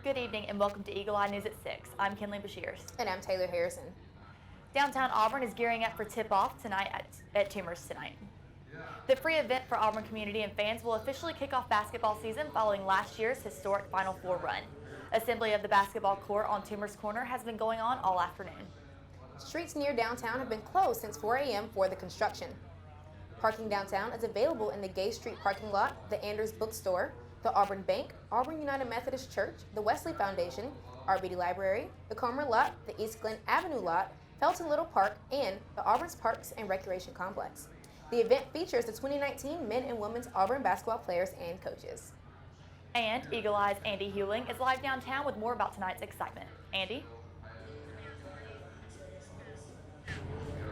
Good evening and welcome to Eagle Eye News at 6. I'm Kinley Bashirs. And I'm Taylor Harrison. Downtown Auburn is gearing up for tip-off tonight at Toomer's tonight. The free event for Auburn community and fans will officially kick off basketball season following last year's historic Final Four run. Assembly of the basketball court on Toomer's Corner has been going on all afternoon. Streets near downtown have been closed since 4 a.m. for the construction. Parking downtown is available in the Gay Street parking lot, the Anders Bookstore, the Auburn Bank, Auburn United Methodist Church, the Wesley Foundation, RBD Library, the Comer Lot, the East Glen Avenue Lot, Felton Little Park, and the Auburn's Parks and Recreation Complex. The event features the 2019 men and women's Auburn basketball players and coaches. And Eagle Eye's Andy Huling is live downtown with more about tonight's excitement. Andy?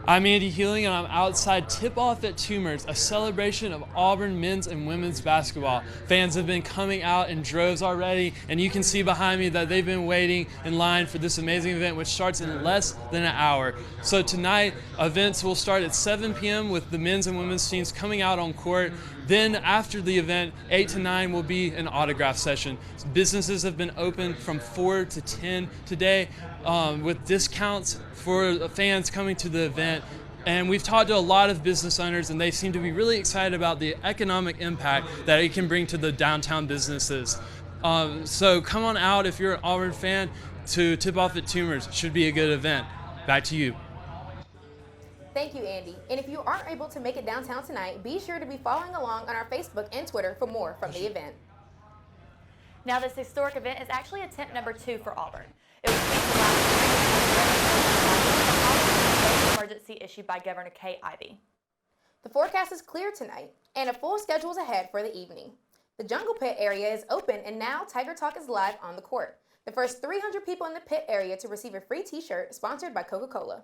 I'm Andy Huling, and I'm outside Tipoff at Toomer's, a celebration of Auburn men's and women's basketball. Fans have been coming out in droves already, and you can see behind me that they've been waiting in line for this amazing event, which starts in less than an hour. So tonight, events will start at 7 p.m. with the men's and women's teams coming out on court. Then after the event, 8 to 9 will be an autograph session. Businesses have been open from 4 to 10 today with discounts for fans coming to the event. And we've talked to a lot of business owners, and they seem to be really excited about the economic impact that it can bring to the downtown businesses. So come on out if you're an Auburn fan to Tipoff at Toomer's. It should be a good event. Back to you. Thank you, Andy. And if you aren't able to make it downtown tonight, be sure to be following along on our Facebook and Twitter for more from the event. Now, this historic event is actually attempt number 2 for Auburn. It was the emergency issued by Governor Kay Ivey. The forecast is clear tonight, and a full schedule is ahead for the evening. The Jungle Pit area is open, and now Tiger Talk is live on the court. The first 300 people in the pit area to receive a free t-shirt sponsored by Coca-Cola.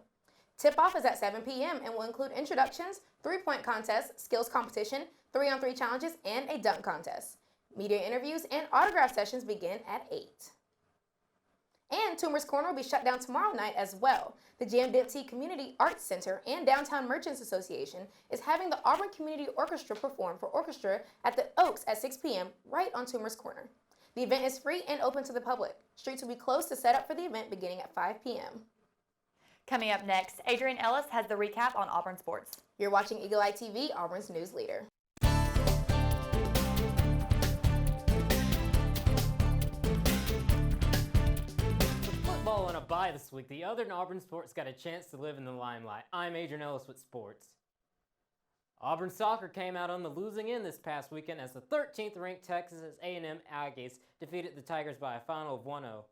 Tip-off is at 7 p.m. and will include introductions, 3-point contests, skills competition, 3-on-3 challenges, and a dunk contest. Media interviews and autograph sessions begin at 8. And Toomer's Corner will be shut down tomorrow night as well. The Jam Dempsey Community Arts Center and Downtown Merchants Association is having the Auburn Community Orchestra perform for orchestra at the Oaks at 6 p.m. right on Toomer's Corner. The event is free and open to the public. Streets will be closed to set up for the event beginning at 5 p.m. Coming up next, Adrian Ellis has the recap on Auburn sports. You're watching Eagle Eye TV, Auburn's news leader. Football on a bye this week, the other Auburn sports got a chance to live in the limelight. I'm Adrian Ellis with sports. Auburn soccer came out on the losing end this past weekend as the 13th ranked Texas A&M Aggies defeated the Tigers by a final of 1-0.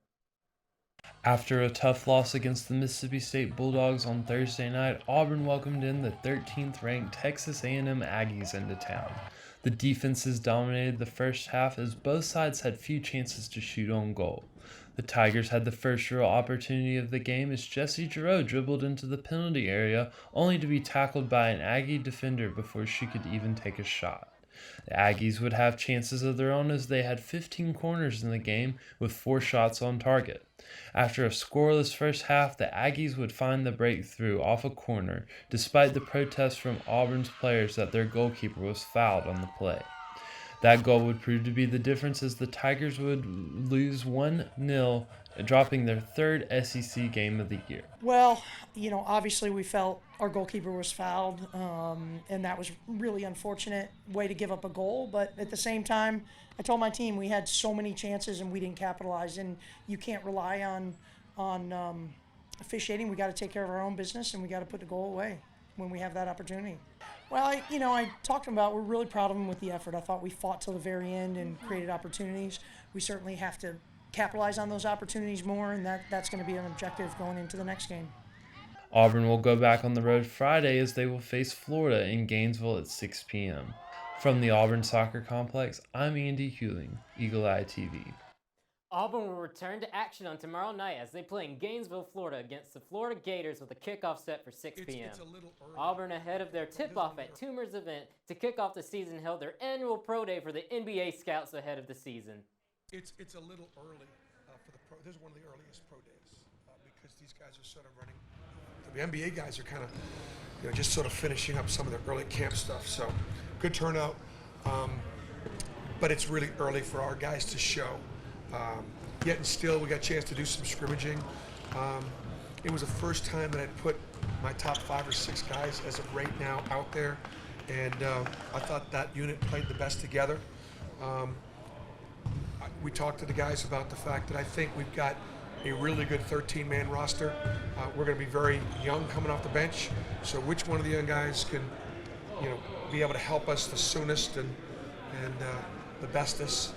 After a tough loss against the Mississippi State Bulldogs on Thursday night, Auburn welcomed in the 13th ranked Texas A&M Aggies into town. The defenses dominated the first half as both sides had few chances to shoot on goal. The Tigers had the first real opportunity of the game as Jessie Giroux dribbled into the penalty area, only to be tackled by an Aggie defender before she could even take a shot. The Aggies would have chances of their own as they had 15 corners in the game with 4 shots on target. After a scoreless first half, the Aggies would find the breakthrough off a corner, despite the protests from Auburn's players that their goalkeeper was fouled on the play. That goal would prove to be the difference as the Tigers would lose 1-0, dropping their third SEC game of the year. Well, obviously we felt our goalkeeper was fouled, and that was really unfortunate way to give up a goal. But at the same time, I told my team we had so many chances and we didn't capitalize, and you can't rely on officiating. We got to take care of our own business, and we got to put the goal away when we have that opportunity. Well, I talked about we're really proud of them with the effort. I thought we fought till the very end and created opportunities. We certainly have to capitalize on those opportunities more, and that's going to be an objective going into the next game. Auburn will go back on the road Friday as they will face Florida in Gainesville at 6 p.m. From the Auburn Soccer Complex, I'm Andy Huling, Eagle Eye TV. Auburn will return to action on tomorrow night as they play in Gainesville, Florida against the Florida Gators with a kickoff set for 6 p.m. Auburn, ahead of their tip-off at Toomer's event to kick off the season, held their annual pro day for the NBA scouts ahead of the season. It's a little early for the pro. This is one of the earliest pro days because these guys are sort of running. The NBA guys are kind of, just sort of finishing up some of their early camp stuff. So good turnout, but it's really early for our guys to show. getting still. We got a chance to do some scrimmaging. It was the first time that I'd put my top 5 or 6 guys as of right now out there, and I thought that unit played the best together. We talked to the guys about the fact that I think we've got a really good 13-man roster. We're going to be very young coming off the bench, so which one of the young guys can, be able to help us the soonest and the bestest,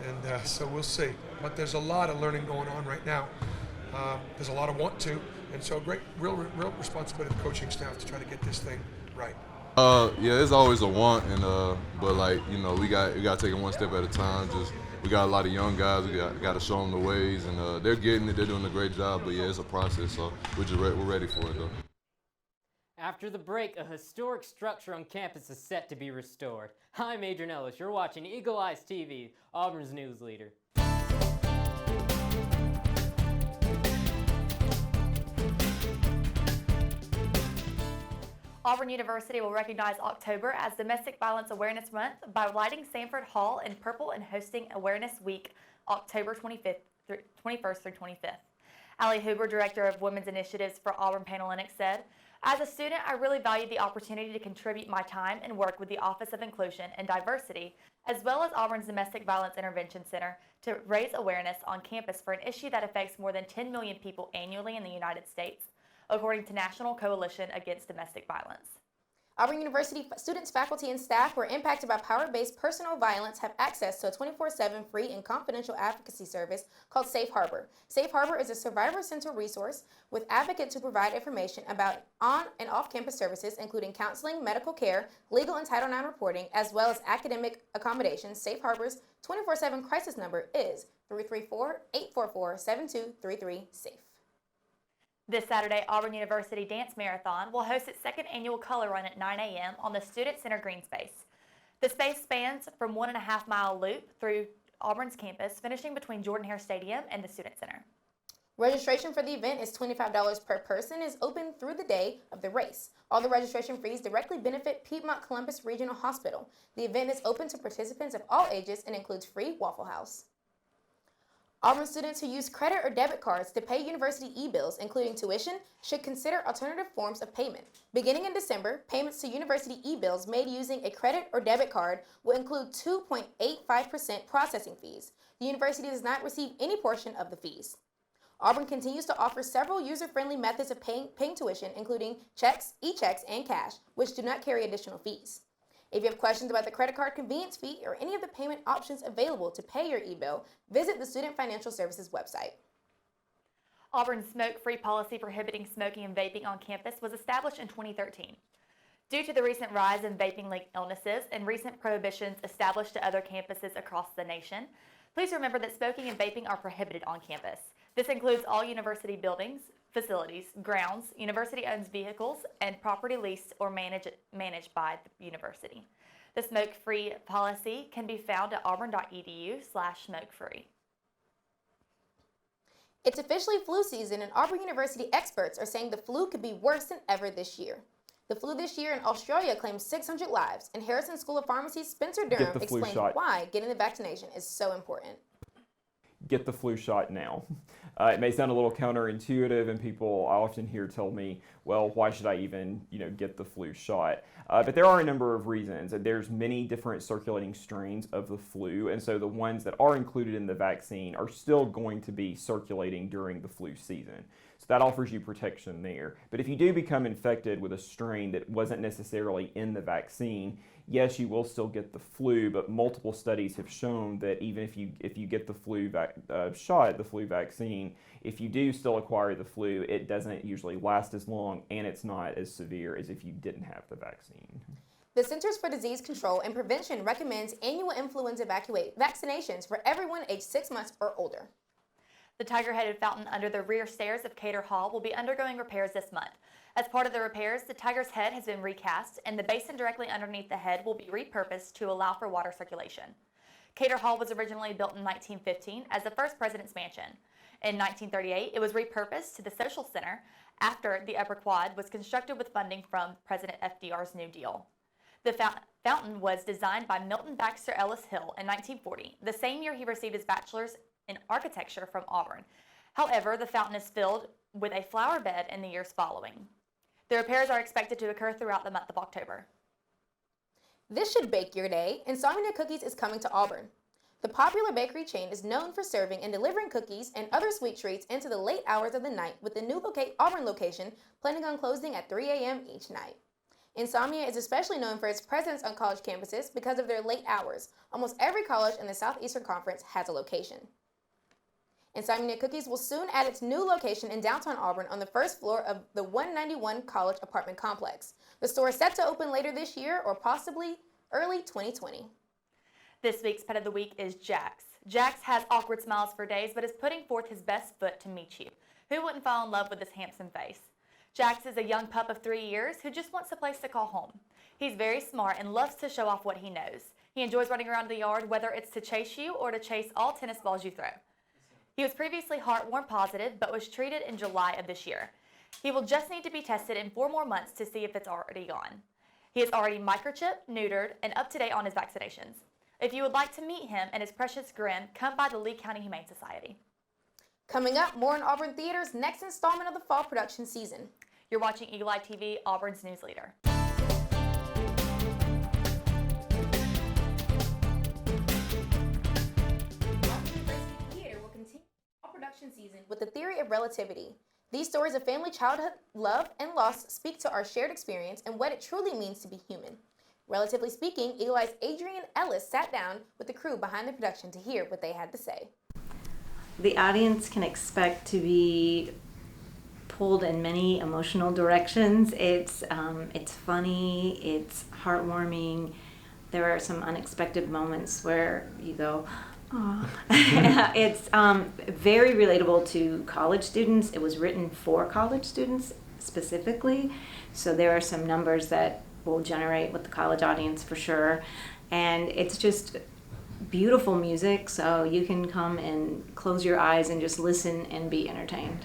and so we'll see. But there's a lot of learning going on right now. There's a lot of want to, and so real responsibility of the coaching staff to try to get this thing right. Yeah, it's always a want, and but we got to take it one step at a time. We got a lot of young guys. We got to show them the ways, and they're getting it. They're doing a great job. But yeah, it's a process, so we're ready for it though. After the break, a historic structure on campus is set to be restored. I'm Adrian Ellis. You're watching Eagle Eyes TV, Auburn's news leader. Auburn University will recognize October as Domestic Violence Awareness Month by lighting Sanford Hall in purple and hosting Awareness Week, October 21st through 25th. Allie Huber, Director of Women's Initiatives for Auburn Panhellenic, said, "As a student, I really valued the opportunity to contribute my time and work with the Office of Inclusion and Diversity, as well as Auburn's Domestic Violence Intervention Center, to raise awareness on campus for an issue that affects more than 10 million people annually in the United States, according to National Coalition Against Domestic Violence." Auburn University students, faculty, and staff who are impacted by power-based personal violence have access to a 24/7 free and confidential advocacy service called Safe Harbor. Safe Harbor is a survivor-centered resource with advocates who provide information about on- and off-campus services, including counseling, medical care, legal and Title IX reporting, as well as academic accommodations. Safe Harbor's 24/7 crisis number is 334-844-7233-SAFE. This Saturday, Auburn University Dance Marathon will host its second annual color run at 9 a.m. on the Student Center green space. The space spans from 1.5-mile loop through Auburn's campus, finishing between Jordan-Hare Stadium and the Student Center. Registration for the event is $25 per person and is open through the day of the race. All the registration fees directly benefit Piedmont Columbus Regional Hospital. The event is open to participants of all ages and includes free Waffle House. Auburn students who use credit or debit cards to pay university e-bills, including tuition, should consider alternative forms of payment. Beginning in December, payments to university e-bills made using a credit or debit card will include 2.85% processing fees. The university does not receive any portion of the fees. Auburn continues to offer several user-friendly methods of paying tuition, including checks, e-checks, and cash, which do not carry additional fees. If you have questions about the credit card convenience fee or any of the payment options available to pay your e-bill, visit the Student Financial Services website. Auburn's smoke-free policy prohibiting smoking and vaping on campus was established in 2013. Due to the recent rise in vaping-linked illnesses and recent prohibitions established to other campuses across the nation, please remember that smoking and vaping are prohibited on campus. This includes all university buildings, facilities, grounds, university-owned vehicles, and property leased or managed by the university. The smoke-free policy can be found at auburn.edu/smokefree. It's officially flu season, and Auburn University experts are saying the flu could be worse than ever this year. The flu this year in Australia claimed 600 lives, and Harrison School of Pharmacy's Spencer Durham explained why getting the vaccination is so important. Get the flu shot now. It may sound a little counterintuitive, and people I often hear tell me, well, why should I even, get the flu shot? But there are a number of reasons, and there's many different circulating strains of the flu, and so the ones that are included in the vaccine are still going to be circulating during the flu season. So that offers you protection there. But if you do become infected with a strain that wasn't necessarily in the vaccine, yes, you will still get the flu, but multiple studies have shown that even if you get the flu shot, the flu vaccine, if you do still acquire the flu, it doesn't usually last as long, and it's not as severe as if you didn't have the vaccine. The Centers for Disease Control and Prevention recommends annual influenza vaccinations for everyone aged 6 months or older. The tiger-headed fountain under the rear stairs of Cater Hall will be undergoing repairs this month. As part of the repairs, the tiger's head has been recast, and the basin directly underneath the head will be repurposed to allow for water circulation. Cater Hall was originally built in 1915 as the first president's mansion. In 1938, it was repurposed to the Social Center after the upper quad was constructed with funding from President FDR's New Deal. The fountain was designed by Milton Baxter Ellis Hill in 1940, the same year he received his bachelor's in architecture from Auburn. However, the fountain is filled with a flower bed in the years following. The repairs are expected to occur throughout the month of October. This should bake your day. Insomnia Cookies is coming to Auburn. The popular bakery chain is known for serving and delivering cookies and other sweet treats into the late hours of the night, with the new Auburn location planning on closing at 3 a.m. each night. Insomnia is especially known for its presence on college campuses because of their late hours. Almost every college in the Southeastern Conference has a location. Insomnia Cookies will soon add its new location in downtown Auburn on the first floor of the 191 College apartment complex. The store is set to open later this year or possibly early 2020. This week's Pet of the Week is Jax. Jax has awkward smiles for days, but is putting forth his best foot to meet you. Who wouldn't fall in love with his handsome face? Jax is a young pup of 3 years who just wants a place to call home. He's very smart and loves to show off what he knows. He enjoys running around the yard, whether it's to chase you or to chase all tennis balls you throw. He was previously heartworm positive, but was treated in July of this year. He will just need to be tested in 4 more months to see if it's already gone. He is already microchipped, neutered, and up to date on his vaccinations. If you would like to meet him and his precious grin, come by the Lee County Humane Society. Coming up, more in Auburn Theater's next installment of the fall production season. You're watching Eagle Eye TV, Auburn's news leader. Theater will continue fall production season with the theory of relativity. These stories of family, childhood, love, and loss speak to our shared experience and what it truly means to be human. Relatively speaking, Eagle Eye's Adrian Ellis sat down with the crew behind the production to hear what they had to say. The audience can expect to be pulled in many emotional directions. It's funny, it's heartwarming. There are some unexpected moments where you go, oh. It's very relatable to college students. It was written for college students specifically, so there are some numbers that will generate with the college audience for sure. And it's just beautiful music, so you can come and close your eyes and just listen and be entertained.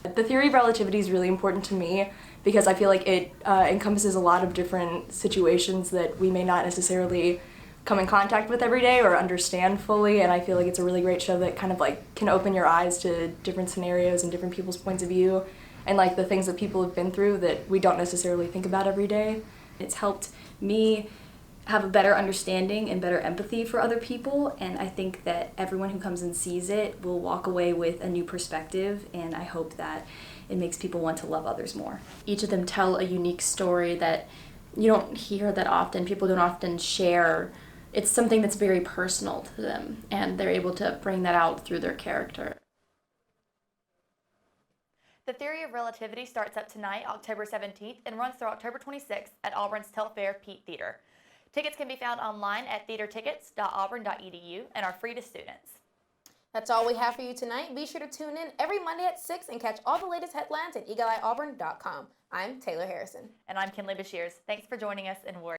The theory of relativity is really important to me because I feel like it encompasses a lot of different situations that we may not necessarily come in contact with every day or understand fully, and I feel like it's a really great show that kind of like can open your eyes to different scenarios and different people's points of view and like the things that people have been through that we don't necessarily think about every day. It's helped me have a better understanding and better empathy for other people, and I think that everyone who comes and sees it will walk away with a new perspective, and I hope that it makes people want to love others more. Each of them tell a unique story that you don't hear that often. People don't often share. It's something that's very personal to them, and they're able to bring that out through their character. The Theory of Relativity starts up tonight, October 17th, and runs through October 26th at Auburn's Telfair Pete Theater. Tickets can be found online at theatertickets.auburn.edu and are free to students. That's all we have for you tonight. Be sure to tune in every Monday at 6 and catch all the latest headlines at eagleeyeauburn.com. I'm Taylor Harrison. And I'm Kinley Bashirs. Thanks for joining us in Warrior.